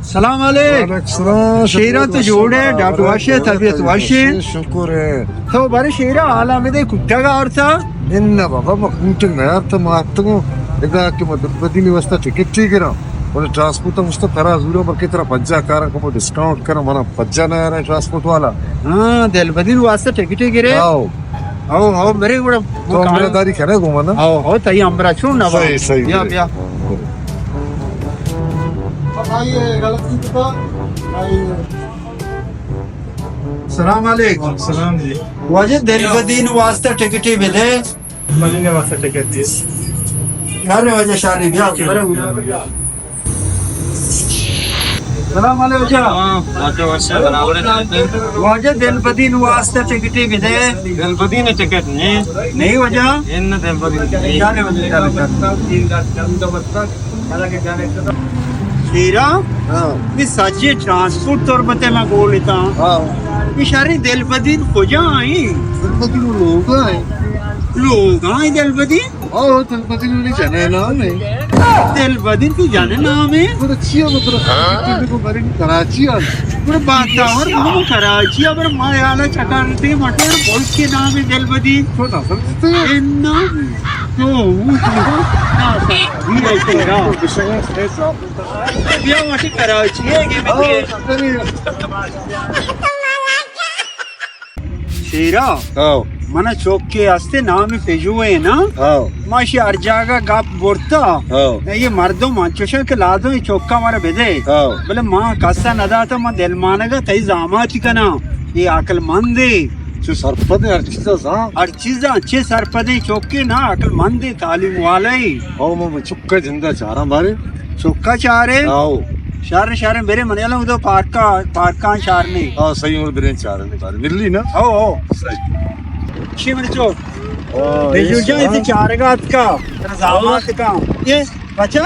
सलाम अलैकुम शेरा तो जोड़े डाक्टर वाशे तबीयत वाशे शुक्र है तो बारे शेरा आलामदे कुट्टागा और था इन्ना बाबा मखूंटे नयार तो मातंगो इधर के मदबदी निवस्था टिकट ठीक है ना और ट्रांसपोर्ट मुझे तरह ज़रूर पर कितना पज्जा कारण को डिस्काउंट करना मना पज्जा ना यार ट्रांसपोर्ट वाला हाँ दिल बदीन वास्ते टिकट गिरे आओ आओ मेरे बड़ा तो मेरा दारी क्या है घुमाना आओ तई अम्बरा छू ना सही सही या सलाम अलैकुम सलाम जी वजह दिल बदीन वास्ते टिकट मिले मदीने वास्ते टिकट दिस यार वजह शादी ब्याह सलाम अलैकुम वजह दिल बदीन वास्ते टिकट मिले दिल बदीने टिकट नहीं वजह इन दिल बदीने जाने हीरा मी सच्चे ट्रांसपोर्ट तौर बते मैं बोल लेता हूँ इशारे दिल बदीन खोजा आई दिलबदी लोग आई दिल बदीन और दिलबदी नहीं जाने ना नहीं दिल बदीन तू जाने नाम है पर अच्छी है मतलब को बड़ी कराची आ पूरे बात और हम कराची अब मायाला चटाते मटर बोल के नाम है दिल बदीन छोटा समझते इन्ना तो ये तेरा ये वाटी कराची है कि शेरा आओ మన చొక్కే వస్తే నామి పెజువేనా మాషి అర్జాగా గాప్ బొర్తా ये मर्दों माचोशा के लादो ये चौका मारा बेदे बोले माँ कस्सा नदा तो माँ दिल मानेगा तई जामाती का ना ये अकलमंद है जो सरपद है हर चीज अच्छे सरपद है चौके ना अकलमंद है तालीम वाला ही आओ मैं चुपका जिंदा चाह रहा बारे चौका चाह रहे आओ शार शार मेरे मनियाला उधर पार्का शार ने हाँ सही और बिरेन चाह रहे बारे मिली ना ओ सही शिमर चौक बेजुजा इथे चारगात का जामात का ये बचा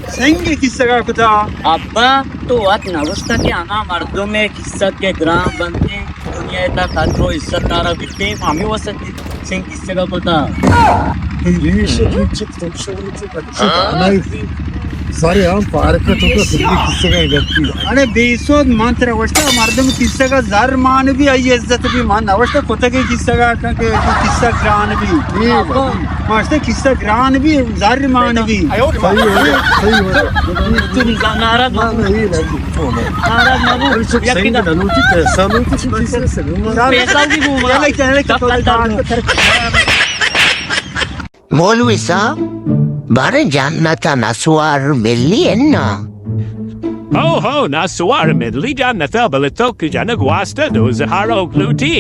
संगे किस्सा का कुता अब्बा तो आत नवस्था के आना मर्दों में किस्सा के ग्राम बनते दुनिया इतना काटो इज्जतदार बिकते मामी वसत सिंह किस्से का कुता सारे हम पार्क का तो किस्से का गलती अरे बेसोद मंत्र अवस्था मर्दम किस्सा का जर मान भी आई इज्जत भी मान अवस्था कोता के किस्सा का किस्सा ग्रान भी मास्टर किस्सा ग्रान भी जर मान भी सही तुम नाराज पैसा भी मौलवी साहब बारे जानना था नसवार मिली है ना हो नसवार मिली जानना था बले तो कि जानक वास्ता दो जहारो ग्लूटी